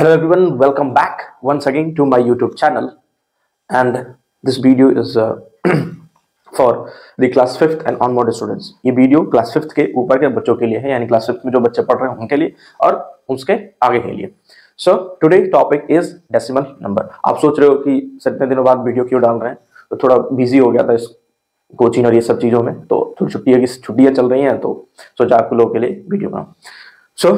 Hello everyone, welcome back once again to my YouTube channel, and this video is for the class 5th and onward students. ये video class 5th के ऊपर के बच्चों के लिए है, यानी क्लास 5th में जो बच्चे पढ़ रहे हैं उनके लिए और उसके आगे के लिए. So today topic is decimal number. आप सोच रहे हो कि सर इतने दिनों बाद वीडियो क्यों डाल रहे हैं, तो थोड़ा बिजी हो गया था इस कोचिंग और ये सब चीज़ों में, तो थोड़ी छुट्टियाँ चल रही हैं, तो सोचा आप लोगों के लिए वीडियो बनाऊँ. So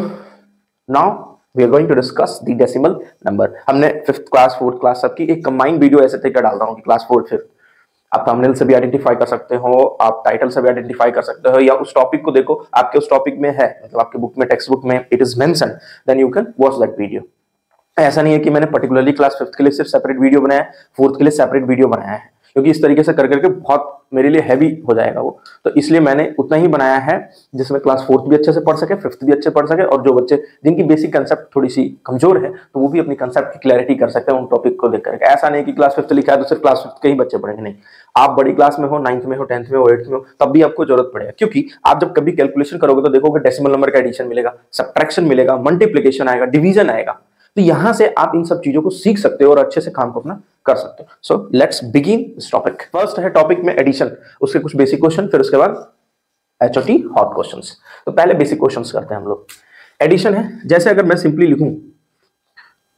now we are going to discuss the decimal number. हमने 5th क्लास 4th क्लास सबकी एक कंबाइंड वीडियो ऐसे तरीके डाल रहा हूँ कि क्लास 4th 5th आप थंबनेल से भी आइडेंटिफाई कर सकते हो, आप टाइटल से भी आइडेंटिफाई कर सकते हो, या उस टॉपिक को देखो आपके उस टॉपिक में है, मतलब आपके बुक में टेक्स्ट बुक में it is mention, then you can watch that video. ऐसा नहीं है कि मैंने पर्टिकुलरली क्लास 5th के लिए सिर्फ सेपरेट वीडियो बनाया है, 4th के लिए सेपरेट वीडियो बनाया है, क्योंकि इस तरीके से कर करके बहुत मेरे लिए हैवी हो जाएगा वो, तो इसलिए मैंने उतना ही बनाया है जिसमें क्लास 4th भी अच्छे से पढ़ सके, 5th भी अच्छे पढ़ सके, और जो बच्चे जिनकी बेसिक कंसेप्ट थोड़ी सी कमजोर है तो वो भी अपनी कंसेप्ट की क्लैरिटी कर सकते हैं उन टॉपिक को देख करके. ऐसा नहीं कि क्लास 5th लिखा है तो सिर्फ क्लास 5th के ही बच्चे पढ़ेंगे, नहीं. आप बड़ी क्लास में हो, 9th में हो, 10th में हो, 8th में हो, तब भी आपको जरूरत पड़ेगा, क्योंकि आप जब कभी कैलकुलेशन करोगे तो देखोगे डेसिमल नंबर का एडिशन मिलेगा, सबट्रैक्शन मिलेगा, मल्टीप्लिकेशन आएगा, डिवीजन आएगा, तो यहां से आप इन सब चीजों को सीख सकते हो और अच्छे से काम को अपना कर सकते हो. So let's begin this topic. First है टॉपिक में एडिशन, उसके कुछ बेसिक क्वेश्चन, फिर उसके बाद HOT हॉट क्वेश्चंस. तो पहले बेसिक क्वेश्चंस करते हैं हम लोग. एडिशन है, जैसे अगर मैं सिंपली लिखूं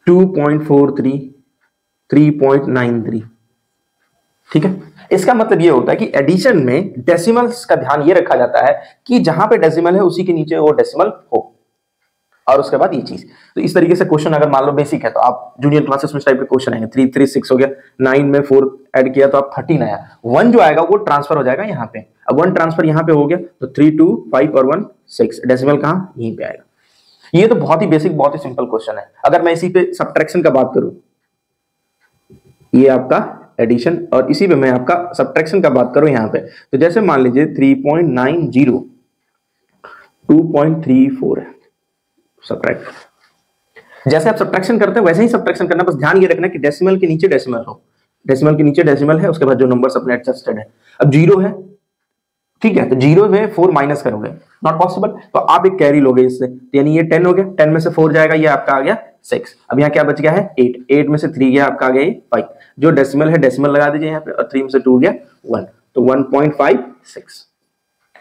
2.43 3.93, ठीक है. इसका मतलब ये होता है कि एडिशन में डेसिमल्स का ध्यान ये रखा जाता है कि जहां पे डेसिमल है उसी के नीचे वो डेसिमल हो, और उसके बाद ये चीज. तो इस तरीके से क्वेश्चन अगर मान लो बेसिक है तो आप जूनियर क्लासेस में इस टाइप के क्वेश्चन आएंगे. 3 3 6 हो गया, 9 में 4 ऐड किया तो आप 13 आया. 1 जो आएगा वो ट्रांसफर हो जाएगा यहाँ पे. अब 1 ट्रांसफर यहाँ पे हो गया तो 3 2 5 और 1 6, डेसिमल कहाँ, यहीं पे आएगा. ये तो बहुत ही बेसिक, बहुत ही सिंपल क्वेश्चन है. अगर मैं इसी पे सब्ट्रैक्शन का बात करूं, ये आपका एडिशन, और इसी पे मैं आपका सब्ट्रैक्शन का बात करूं यहाँ पे, तो जैसे मान लीजिए 3.90 2.34 है. सब्ट्रैक्ट, जैसे आप सब्ट्रैक्शन करते हैं वैसे ही सब्ट्रैक्शन करना, बस ध्यान ये रखना कि डेसिमल के नीचे डेसिमल हो, डेसिमल के नीचे डेसिमल है, उसके बाद जो नंबर्स अपने एडजस्टेड है. अब 0 है, ठीक है, तो 0 में 4 माइनस करोगे, नॉट पॉसिबल, तो आप एक कैरी लोगे इससे, यानी ये 10 हो गया, 10 में से 4 जाएगा, ये आपका आ गया 6. अब यहाँ क्या बच गया है 8, 8 में से 3 गया, आपका आ गया 5. जो डेसिमल है डेसिमल लगा दीजिए यहाँ पे, और 3 में से 2 गया 1, तो 1.56.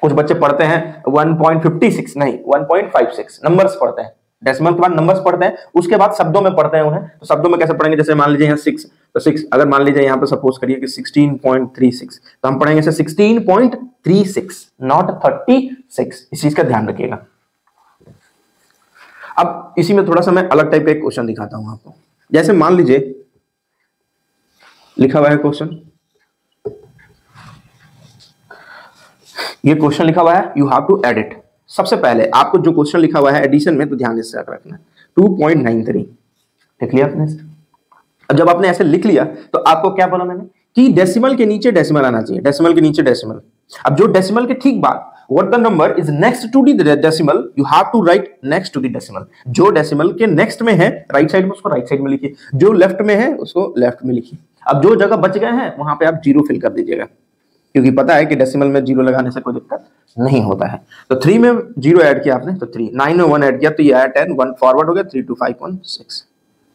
कुछ बच्चे पढ़ते हैं 1.56 नहीं 1.56 नंबर्स पढ़ते हैं, डेसिमल के बाद नंबर्स पढ़ते हैं, उसके बाद शब्दों में पढ़ते हैं उन्हें. तो शब्दों में कैसे पढ़ेंगे, जैसे मान लीजिए यहाँ 6, तो 6 अगर मान लीजिए यहाँ पे सपोज करिए कि 16.36, तो हम पढ़ेंगे इसे 16.36 नॉट 36. इस चीज का ध्यान रखिएगा. अब इसी में थोड़ा सा मैं अलग टाइप का एक क्वेश्चन दिखाता हूं आपको. जैसे मान लीजिए लिखा हुआ है क्वेश्चन, ये क्वेश्चन लिखा हुआ है, यू हैव टू एडिट. सबसे पहले आपको जो क्वेश्चन लिखा हुआ है एडिशन में, तो ध्यान इससे रखना है. 2.93 लिख लिया आपने. अब जब आपने ऐसे लिख लिया तो आपको क्या बोला मैंने कि डेसिमल के नीचे डेसिमल आना चाहिए, डेसिमल के नीचे डेसिमल. अब जो डेसिमल के ठीक बाद what the number is next to the decimal, you have to write next to the decimal. जो डेसिमल के नेक्स्ट में है राइट साइड में, उसको राइट साइड में लिखिए, जो लेफ्ट में है उसको लेफ्ट में लिखिए. अब जो जगह बच गए हैं वहां पे आप 0 फिल कर दीजिएगा, क्योंकि पता है कि डेसिमल में 0 लगाने से कोई दिक्कत नहीं होता है. तो 3 में 0 ऐड किया आपने तो 3, 9 में 1 ऐड किया तो ये आया 10, 1 फॉरवर्ड हो गया, 3 2 5 1 6,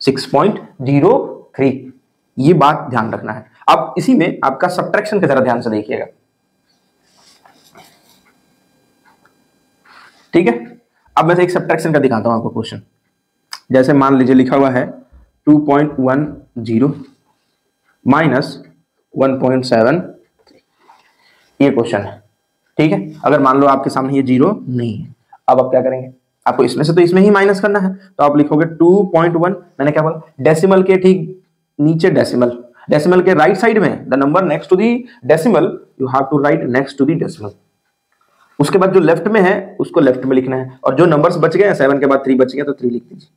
6.03. ये बात ध्यान रखना है. अब इसी में आपका सब्ट्रैक्शन की जरा ध्यान से देखिएगा, ठीक है. अब मैं एक सब्ट्रैक्शन का दिखाता हूं आपको क्वेश्चन. जैसे मान लीजिए लिखा हुआ है 2.10 माइनस 1.7, ये क्वेश्चन है, ठीक है. अगर मान लो आपके सामने ये 0 नहीं है, अब आप क्या करेंगे, आपको इसमें से तो इसमें ही माइनस करना है, तो आप लिखोगे 2.1, मैंने क्या बोला, डेसिमल के ठीक नीचे डेसिमल, डेसिमल के राइट साइड में the number next to the decimal, you have to write next to the decimal. उसके बाद जो लेफ्ट में है उसको लेफ्ट में लिखना है, और जो नंबर्स बच गए 7 के बाद 3 बच गया तो 3 लिख दीजिए.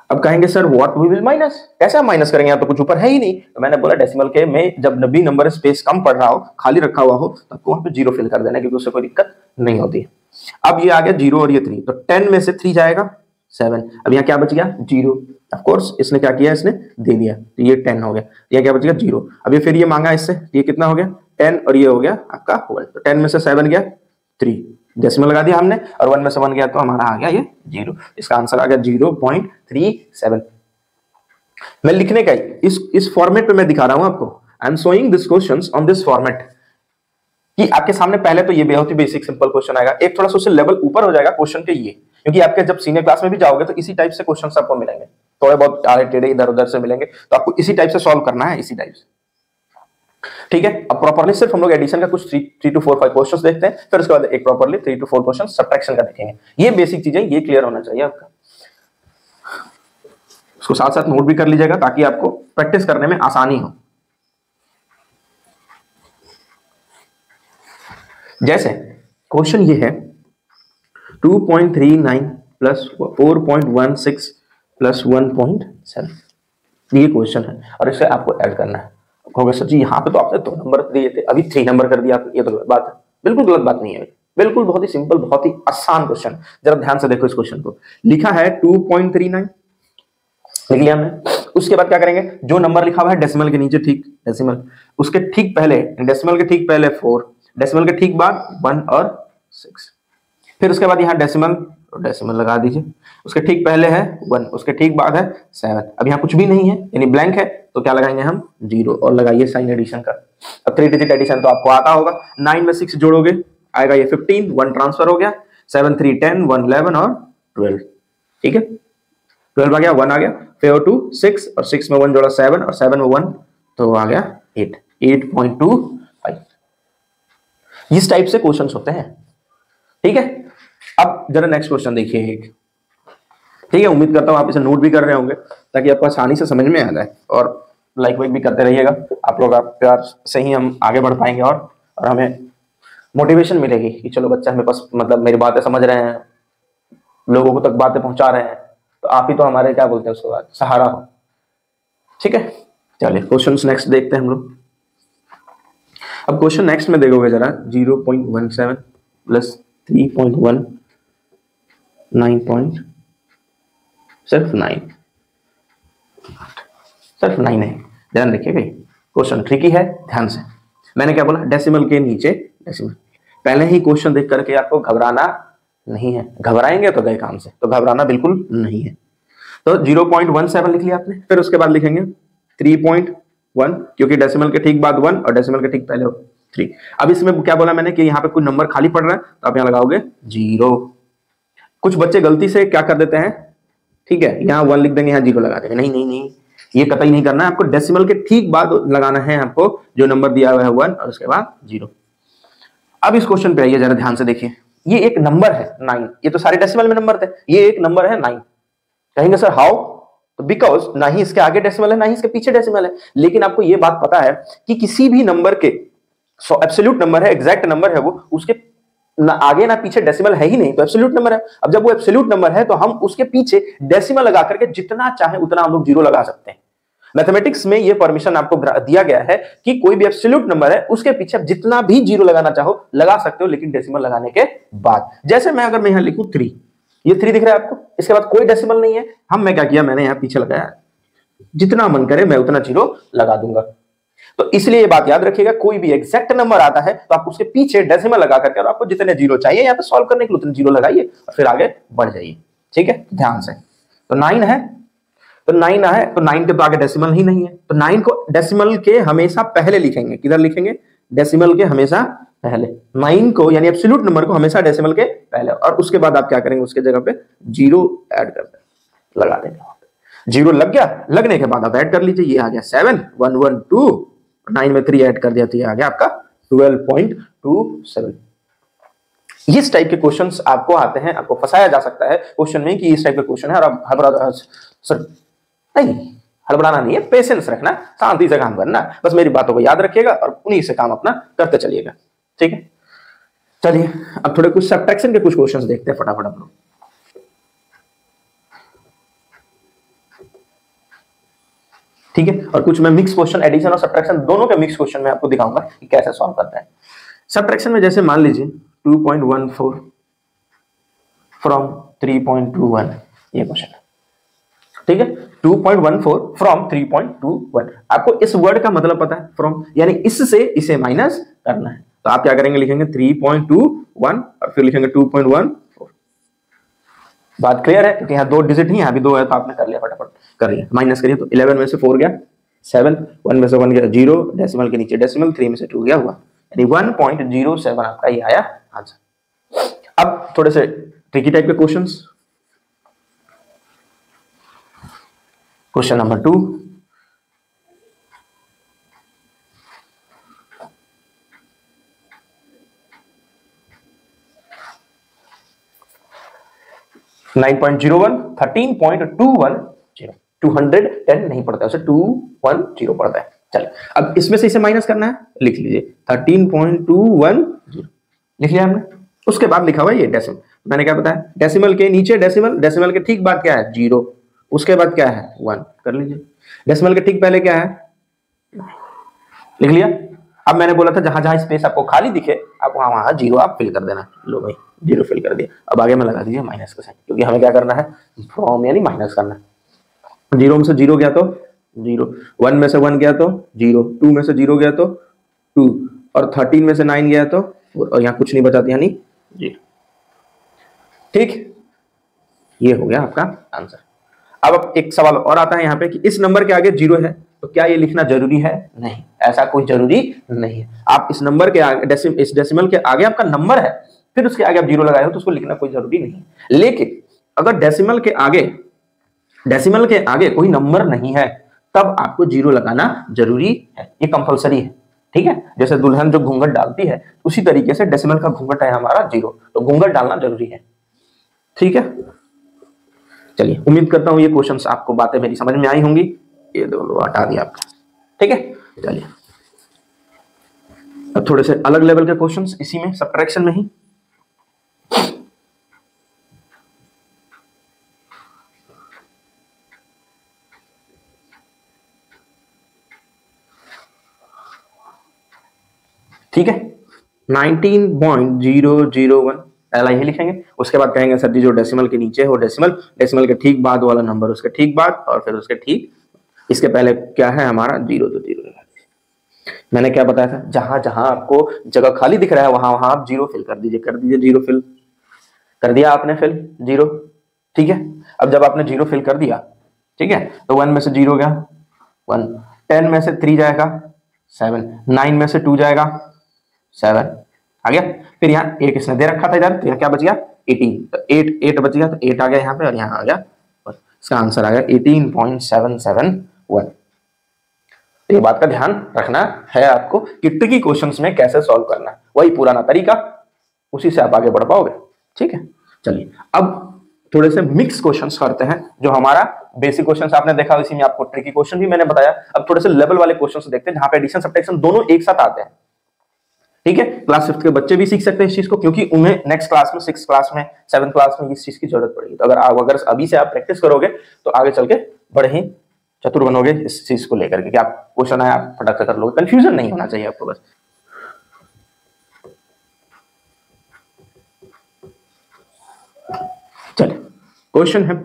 अब कहेंगे sir what we will minus, कैसे हम माइनस करेंगे, यहाँ तो कुछ ऊपर है ही नहीं. तो मैंने बोला डेसिमल के में जब भी नंबर स्पेस कम पड़ रहा हो, खाली रखा हुआ हो, तो आपको वहां पे 0 फिल कर देना, क्योंकि उससे कोई दिक्कत नहीं होती. अब ये आ गया 0 और ये 3, तो 10 में से 3 जाएगा 7. अब यहाँ क्या बच गया 0. ऑफ कोर्स इसने क्या किया, इसने दे दिया, तो ये 10 हो गया. ये क्या बच गया 0. अब ये फिर ये मांगा इससे, ये कितना हो गया 10, और ये हो गया आपका 1. तो 10 में से 7 गया 3, डेसिमल लगा दिया हमने और 1 में से 1 गया तो हमारा आ गया ये 0। इसका आंसर आ गया 0.37। मैं लिखने का इस फॉर्मेट पे मैं दिखा रहा हूं आपको। I am showing this questions on this format कि आपके सामने पहले तो ये बहुत ही बेसिक सिंपल क्वेश्चन आएगा, एक थोड़ा सा उससे लेवल ऊपर हो जाएगा क्वेश्चन के ये, क्योंकि आपके जब सीनियर क्लास में भी जाओगे तो इसी टाइप से क्वेश्चंस आपको मिलेंगे, थोड़े बहुत आड़े टेढ़े इधर उधर से मिलेंगे, तो आपको इसी टाइप से सॉल्व करना है, इसी टाइप से। ठीक है, अब प्रॉपर्ली सिर्फ हम लोग एडिशन का कुछ 3 to 4 5 क्वेश्चंस देखते हैं, फिर उसके बाद एक प्रॉपर्ली 3 to 4 क्वेश्चन सब्ट्रैक्शन का देखेंगे। ये बेसिक चीजें ये क्लियर होना चाहिए आपका, उसको साथ साथ नोट भी कर लीजिएगा ताकि आपको प्रैक्टिस करने में आसानी हो। जैसे क्वेश्चन ये है 2.39 प्लस 4.16 प्लस 1.7, ये क्वेश्चन है और इसे आपको ऐड करना है। होगा सर जी यहाँ पे तो आपने 2 नंबर दिए थे, अभी 3 नंबर कर दिया आपने, ये तो गलत बात है। बिल्कुल गलत बात नहीं है, बिल्कुल बहुत ही सिंपल, बहुत ही आसान क्वेश्चन। जरा ध्यान से देखो इस क्वेश्चन को। लिखा है 2.39 लिख लिया हमने, उसके बाद क्या करेंगे, जो नंबर लिखा हुआ है डेसिमल के नीचे, ठीक डेसिमल, उसके ठीक पहले, डेसिमल के ठीक पहले 4, डेसिमल के ठीक बाद 1 और 6, फिर उसके बाद यहाँ डेसिमल लगा दीजिए, उसके ठीक पहले है 1, उसके ठीक बाद है 7। अब यहाँ कुछ भी नहीं है यानी ब्लैंक है, तो क्या लगाएंगे हम 0 और लगाइए साइन एडिशन का। अब 3 डिजिट एडिशन तो आपको आता होगा, 9 में 6 जोड़ोगे आएगा ये 15, 1 ट्रांसफर हो गया, 7 3 10, 1 11 और 12। ठीक है, 12 आ गया, 1 आ गया, फिर 2 6 और 6 में 1 जोड़ा 7 और 7 में 1 तो आ गया 8, 8.25। इस टाइप से क्वेश्चंस होते हैं। ठीक है, अब जरा नेक्स्ट क्वेश्चन देखिए एक। ठीक है, उम्मीद करता हूं आप इसे नोट भी कर रहे होंगे ताकि आपको आसानी से समझ में आ जाए, और लाइक वाइक भी करते रहिएगा। आप लोग आप प्यार से ही हम आगे बढ़ पाएंगे और हमें मोटिवेशन मिलेगी कि चलो बच्चा हमें पास मतलब मेरी बातें समझ रहे हैं, लोगों को तक बातें पहुंचा रहे हैं, तो आप ही तो हमारे क्या बोलते हैं उसके बाद सहारा हो। ठीक है, चलिए क्वेश्चन नेक्स्ट देखते हैं हम लोग। अब क्वेश्चन नेक्स्ट में देखोगे जरा 0.17 प्लस 3.1 सिर्फ 9 है। ध्यान रखिएगा, क्वेश्चन ट्रिकी है, ध्यान से। मैंने क्या बोला, डेसिमल के नीचे डेसिमल। पहले ही क्वेश्चन देख करके आपको घबराना नहीं है, घबराएंगे तो गए काम से, तो घबराना बिल्कुल नहीं है। तो 0.17 लिख लिया आपने, फिर उसके बाद लिखेंगे 3.1, क्योंकि डेसिमल के ठीक बाद 1 और डेसिमल के ठीक पहले 3। अब इसमें क्या बोला मैंने कि यहाँ पे कोई नंबर खाली पड़ रहा है, तो आप यहाँ लगाओगे 0। कुछ बच्चे गलती से क्या कर देते हैं, ठीक है, यहाँ 1 लिख देंगे, यहाँ 0 लगा देंगे। नहीं, ये कतई नहीं करना है आपको, डेसिमल के ठीक बाद लगाना है आपको जो नंबर दिया हुआ है 1 और उसके बाद 0। अब इस क्वेश्चन पे आइए, जरा ध्यान से देखिए। ये एक नंबर है 9, ये तो सारे डेसिमल में नंबर थे, ये एक नंबर है 9। कहेंगे सर हाउ, तो बिकॉज ना ही इसके आगे डेसिमल है ना ही इसके पीछे डेसिमल है। लेकिन आपको ये बात पता है कि किसी भी नंबर के एब्सोल्यूट नंबर है, एग्जैक्ट नंबर है वो, उसके ना आगे ना पीछे डेसिमल है ही नहीं, तो एब्सोल्यूट नंबर है। अब जब वो एब्सोल्यूट नंबर है तो हम उसके पीछे डेसिमल लगा करके जितना चाहे उतना हम लोग 0 लगा सकते हैं। मैथमेटिक्स में ये परमिशन आपको दिया गया है कि कोई भी एब्सोल्यूट नंबर है उसके पीछे आप जितना भी 0 लगाना चाहो लगा सकते हो, लेकिन डेसिमल लगाने के बाद। जैसे मैं अगर मैं यहां लिखूं 3, ये 3 दिख रहा है आपको, इसके बाद कोई डेसिमल नहीं है, मैं क्या किया, मैंने यहां पीछे लगाया, जितना मन करे मैं उतना 0 लगा दूंगा। तो इसलिए ये बात याद रखिएगा, कोई भी एग्जैक्ट नंबर आता है तो आप उसके पीछे डेसिमल लगा करके, और आपको जितने 0 चाहिए यहाँ पे सॉल्व करने के लिए उतने 0 लगाइए और फिर आगे बढ़ जाइए। ठीक है, ध्यान से। तो 9 है, तो 9 है, तो 9 के तो आगे डेसिमल ही नहीं है, तो 9 को डेसिमल के हमेशा पहले लिखेंगे। किधर लिखेंगे, डेसिमल के हमेशा पहले। 9 को यानी एब्सोल्यूट नंबर को हमेशा डेसिमल के पहले, और उसके बाद आप क्या करेंगे, उसके जगह पे 0 ऐड कर देंगे, लगा देंगे। 0 लग गया, लगने के बाद आप ऐड कर लीजिए, ये आ गया 7, 1 1 2, 9 में 3 ऐड कर दिया तो ये आ गया आपका 12.27। इस टाइप के क्वेश्चंस आपको आते हैं, आपको फंसाया जा सकता है क्वेश्चन में कि इस टाइप का क्वेश्चन है, और आप हड़बड़ाना नहीं है, पेशेंस रखना, शांति से काम करना, बस मेरी बातों को याद रखिएगा और उन्हीं से काम अपना करते चलिएगा। ठीक है, चलिए अब थोड़े कुछ सब्ट्रैक्शन के कुछ क्वेश्चंस देखते हैं फटाफट हम लोग। ठीक है, और कुछ मैं मिक्स क्वेश्चन, एडिशन और सब्ट्रैक्शन दोनों के मिक्स क्वेश्चन में आपको दिखाऊंगा कि कैसे सॉल्व करते हैं। सब्ट्रैक्शन में जैसे मान लीजिए 2.14 फ्रॉम 3.21, ये क्वेश्चन है। ठीक है, 2.14 फ्रॉम 3.21। आपको इस वर्ड का मतलब पता है, फ्रॉम यानी इससे इसे माइनस करना है। तो आप क्या करेंगे, लिखेंगे 3.21 और फिर लिखेंगे 2.14। बात क्लियर है, क्योंकि यहाँ 2 डिजिट ही, यहाँ भी 2 है, तो आपने कर लिया, फटाफट कर लिया। माइनस करिए तो 11 में से 4 गया 7, 1 में से 1 गया 0, डेसिमल के नीचे डेसिमल, 3 में से 2 गया हुआ, यानी 1.07 आपका ये आया आंसर। अब थोड़े से ट्रिकी टाइप के questions. Question number 2, nine point 01, 13.210, 210 नहीं पड़ता है, उसे 210 पड़ता है। चलिए अब इसमें से इसे माइनस करना है, लिख लीजिए 13.210 लिख लिया हमने। उसके बाद लिखा हुआ ये डेसिमल, मैंने क्या बताया, डेसिमल के नीचे डेसिमल, डेसिमल के ठीक बाद क्या है 0, उसके बाद क्या है 1 कर लीजिए। डेसिमल के ठीक पहले क्या है, लिख लिया। अब मैंने बोला था जहां जहां स्पेस आपको खाली दिखे आप वहां वहां 0 आप फिल कर देना। लो भाई 0 फिल कर दिया। अब आगे में लगा दीजिए माइनस का साइन, क्योंकि हमें क्या करना है, फ्रॉम यानी माइनस करना है। 0 में से 0 गया तो 0, 1 में से 1 गया तो 0, 2 में से 0 गया तो 2, और 13 में से 9 गया तो 4, और यहाँ कुछ नहीं बचा यानी 0। ठीक, ये हो गया आपका आंसर। अब एक सवाल और आता है यहाँ पे कि इस नंबर के आगे 0 है तो क्या ये लिखना जरूरी है? नहीं, ऐसा कोई जरूरी नहीं है। आप इस नंबर के आगे, इस डेसिमल के आगे आपका नंबर है, फिर उसके आगे आप 0 लगाए हो तो उसको लिखना कोई जरूरी नहीं है। लेकिन अगर डेसिमल के आगे कोई नंबर नहीं है तब आपको 0 लगाना जरूरी है, ये कंपलसरी है। ठीक है, जैसे दुल्हन जो घूंघट डालती है उसी तरीके से डेसिमल का घूंघट है हमारा 0, तो घूंघट डालना जरूरी है। ठीक है, चलिए उम्मीद करता हूं ये क्वेश्चंस आपको बातें मेरी समझ में आई होंगी। ये दोनों हटा दिया आपने, ठीक है। चलिए अब थोड़े से अलग लेवल के क्वेश्चंस इसी में, सब्ट्रैक्शन में ही। ठीक है, 19.001 पहला यही लिखेंगे। उसके बाद कहेंगे सर जी जो डेसिमल के नीचे हो डेसिमल के ठीक बाद वाला नंबर उसके ठीक बाद, और फिर उसके ठीक इसके पहले क्या है हमारा 0, तो 0 लगा दीजिए। मैंने क्या बताया था, जहां जहां आपको जगह खाली दिख रहा है वहां वहां आप 0 फिल कर दीजिए। 0 फिल कर दिया आपने, फिल 0। ठीक है, अब जब आपने 0 फिल कर दिया, ठीक है, तो 1 में से 0 गया 1, 10 में से 3 जाएगा 7, 9 में से 2 जाएगा 7 आ गया। फिर यहाँ एक इसने दे रखा था इधर, तो यहाँ क्या बच गया 18, तो 8 बच गया, तो 8 आ गया यहाँ पे और यहाँ आ गया, बस इसका आंसर आ गया 18.771। तो ये बात का ध्यान रखना है आपको कि ट्रिकी क्वेश्चंस में कैसे सॉल्व करना है, वही पुराना तरीका, उसी से आप आगे बढ़ पाओगे। ठीक है, चलिए अब थोड़े से मिक्स क्वेश्चंस करते हैं। जो हमारा बेसिक क्वेश्चंस आपने देखा इसी में आपको ट्रिकी क्वेश्चन भी मैंने बताया। अब थोड़े से लेवल वाले क्वेश्चंस देखते हैं जहां पे एडिशन सब्ट्रैक्शन दोनों एक साथ आते हैं। ठीक है, क्लास 5th के बच्चे भी सीख सकते हैं इस चीज को, क्योंकि उन्हें नेक्स्ट क्लास में 6th क्लास में 7th क्लास में इस चीज की जरूरत पड़ेगी। तो अगर अभी से आप प्रैक्टिस करोगे तो आगे चल के बड़े ही चतुर बनोगे इस चीज को लेकर के, कि आप क्वेश्चन आए आप फटाक से कर लोगे, कंफ्यूजन नहीं होना चाहिए आपको बस। चलिए क्वेश्चन है,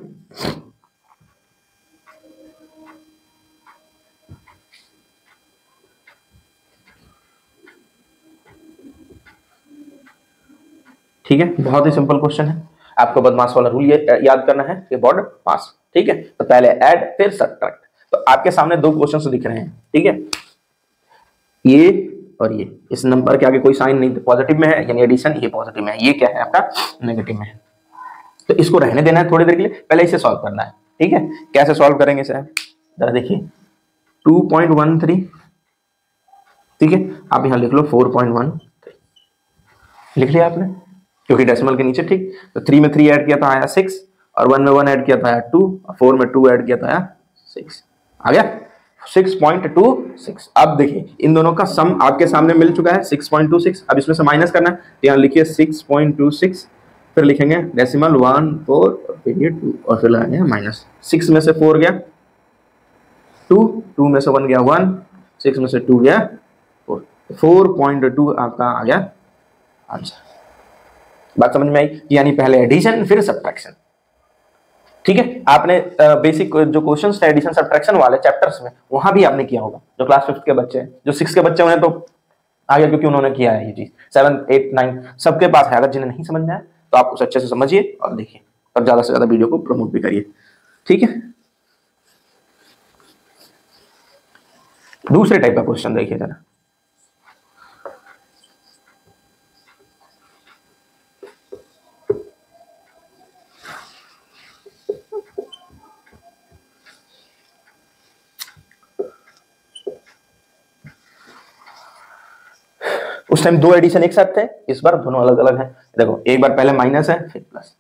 ठीक है, बहुत ही सिंपल क्वेश्चन है। आपको बदमाश वाला रूल याद करना है कि बॉर्ड पास। ठीक है, तो पहले ऐड फिर सब्ट्रैक्ट। तो आपके सामने 2 क्वेश्चंस दिख रहे हैं, ठीक है, ये और ये। इस नंबर के आगे कोई साइन नहीं, पॉजिटिव में है यानी एडिशन, ये पॉजिटिव में है, ये क्या है आपका नेगेटिव में है। तो इसको रहने देना है थोड़ी देर के लिए, पहले इसे सॉल्व करना है। ठीक है, कैसे सॉल्व करेंगे इसे जरा देखिए, 2.13, ठीक है, आप यहां लिख लो 4.1 लिख लिया आपने, क्योंकि डेसिमल के नीचे। ठीक, तो 3 में 3 ऐड किया था आया 6, और 1 में 1 ऐड किया था आया 2, और 4 में 2 ऐड किया था आया 6 आ गया 6.26। अब देखिए इन दोनों का सम आपके सामने मिल चुका है 6.26। अब इसमें से माइनस करना है, तो यहाँ लिखिए 6.26, फिर लिखेंगे डेसिमल 1 4 और फिर ये 2 और फिर लगाएंगे माइनस। 6 में से 4 गया 2, 2 में से 1 गया 1, 6 में से 2 गया 4, 4.2 आपका आ गया आंसर। बात समझ में आई, यानी पहले एडिशन फिर सब्ट्रैक्शन। ठीक है, आपने बेसिक जो क्वेश्चंस थे एडिशन सब्ट्रैक्शन वाले चैप्टर्स में वहां भी आपने किया होगा। जो क्लास 5th के बच्चे हैं, जो 6th के बच्चे उन्हें तो आ गया, क्योंकि उन्होंने किया है ये चीज 7, 8, 9 सबके पास है। अगर जिन्हें नहीं समझना है तो आप उसे अच्छे से समझिए और देखिए, और ज्यादा से ज्यादा वीडियो को प्रमोट भी करिए, ठीक है। दूसरे टाइप का क्वेश्चन देखिए जरा। उस टाइम दो एडिशन एक साथ थे, इस बार दोनों अलग अलग हैं। देखो एक बार पहले माइनस है फिर प्लस।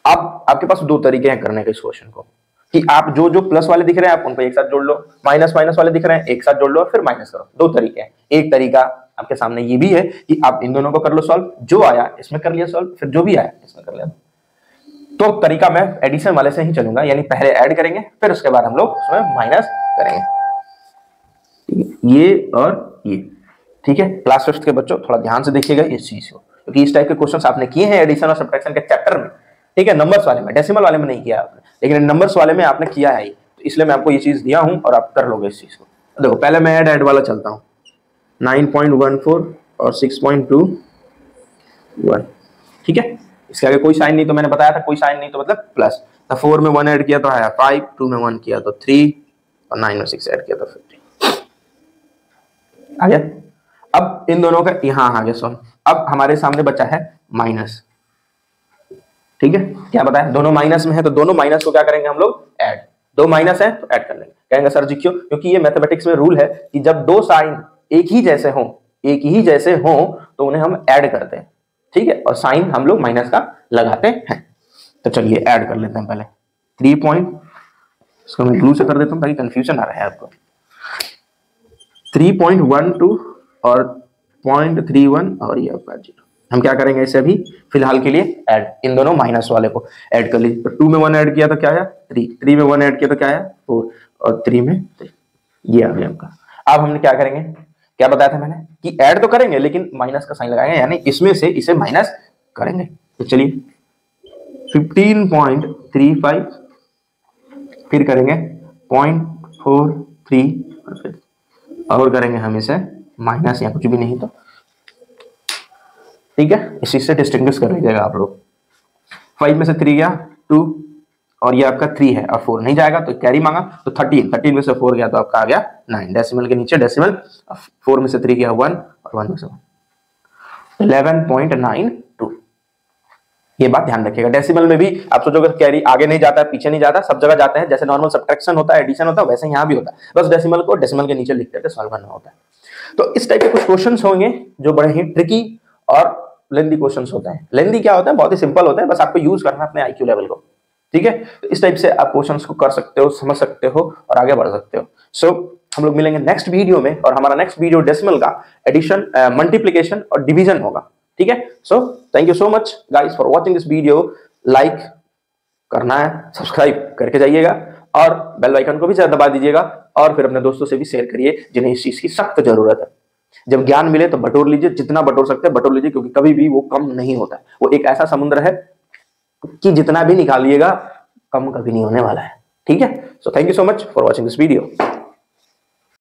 अब आपके पास दो तरीके हैं करने के इस क्वेश्चन को, कि आप जो जो प्लस वाले दिख रहे हैं आप उनको एक साथ जोड़ लो, माइनस माइनस वाले दिख रहे हैं एक साथ जोड़ लो और फिर माइनस करो। दो तरीके हैं। एक तरीका आपके सामने ये भी है कि आप इन दोनों को कर लो सॉल्व, जो आया इसमें कर लिया सॉल्व, फिर जो भी आया इसमें कर लिया। तो तरीका मैं एडिशन वाले से ही चलूंगा, यानी पहले ऐड करेंगे फिर उसके बाद हम लोग उसमें माइनस करेंगे, ये और ये, ठीक है। क्लास 5 के बच्चों थोड़ा ध्यान से देखिएगा इस चीज को, क्योंकि इस टाइप के क्वेश्चंस आपने किए हैं एडिशन और सब्ट्रैक्शन के चैप्टर में, ठीक है। नंबर्स वाले में, डेसिमल वाले में नहीं किया आपने, लेकिन नंबर्स वाले में आपने किया है, तो इसलिए मैं आपको ये चीज दिया हूं और आप कर लोगे इस चीज को। देखो पहले मैं ऐड वाला चलता हूं, 9.14 और 6.21, ठीक है। इसके आगे कोई साइन नहीं, तो मैंने बताया था कोई साइन नहीं तो मतलब प्लस। तो 4 में 1 ऐड किया तो आया 5, 2 में 1 किया तो 3 और 9 में 6 ऐड किया तो 15 आ गया। अब इन दोनों का यहां आ गया सॉल्व। अब हमारे सामने बचा है माइनस, ठीक है। क्या बताया, दोनों माइनस में है तो दोनों माइनस को क्या करेंगे हम लोग, ऐड। दो माइनस है तो ऐड कर लेंगे। कहेंगे सर जी क्यों, क्योंकि ये मैथमेटिक्स में रूल है कि जब दो साइन एक ही जैसे हो तो उन्हें हम ऐड करते हैं, ठीक है। और साइन हम लोग माइनस का लगाते हैं। तो चलिए ऐड कर लेते हैं पहले 3 पॉइंट, इसको मैं ब्लू से कर देता हूं ताकि कंफ्यूजन आ रहा है आपको। 3.12 और 0.31 और ये आपका 0। हम क्या करेंगे इसे अभी फिलहाल के लिए ऐड, इन दोनों माइनस वाले को ऐड कर लीजिए। तो 2 में 1 ऐड किया तो क्या आया 3, 3 में 1 ऐड किया तो क्या आया 4 और 3 में 3, ये आ गया आपका। अब हमने क्या करेंगे, क्या बताया था मैंने कि ऐड तो करेंगे लेकिन माइनस का साइन लगाएंगे, यानी इसमें से इसे माइनस करेंगे। तो चलिए 15.35 फिर करेंगे 0.43 और करेंगे हम इसे माइनस या कुछ भी नहीं तो, ठीक है। इसी से डिस्टिंग्विश कर लीजिएगा आप लोग। 5 में से 3 गया 2 और ये आपका 3 है और 4 नहीं जाएगा तो कैरी मांगा तो 13 में से 4 गया तो आपका आ गया 9, डेसिमल के नीचे डेसिमल। 4 में से 3 गया 1 और 1 में से 1, 11.92। ये बात ध्यान रखिएगा। डेसिमल में भी आप सोचोगे कैरी आगे नहीं जाता है पीछे नहीं जाता, सब जगह जाते हैं। जैसे नॉर्मल सब्ट्रैक्शन होता है एडिशन होता है वैसे यहाँ भी होता है, बस डेसिमल को डेसिमल के नीचे लिख करके सॉल्व करना होता है। तो इस टाइप के कुछ क्वेश्चंस होंगे जो बड़े ही ट्रिकी और लेंदी क्वेश्चंस होते हैं। लेंदी क्या होता है, बहुत ही सिंपल होता है, बस आपको यूज करना है अपने आईक्यू लेवल को, ठीक है। तो इस टाइप से आप क्वेश्चंस को कर सकते हो, समझ सकते हो और आगे बढ़ सकते हो। सो हम लोग मिलेंगे नेक्स्ट वीडियो में, और हमारा नेक्स्ट वीडियो डेसिमल का एडिशन, मल्टीप्लिकेशन और डिवीजन होगा, ठीक है। So thank you so much guys for watching this video. Like करना है, सब्सक्राइब करके जाइएगा और बेल आइकन को भी दबा दीजिएगा, और फिर अपने दोस्तों से भी शेयर करिए जिन्हें इस चीज की सख्त जरूरत है। जब ज्ञान मिले तो बटोर लीजिए, जितना बटोर सकते हैं बटोर लीजिए, क्योंकि कभी भी वो कम नहीं होता है। वो एक ऐसा समुद्र है कि जितना भी निकालिएगा कम कभी नहीं होने वाला है, ठीक है। So thank you so much for watching this video.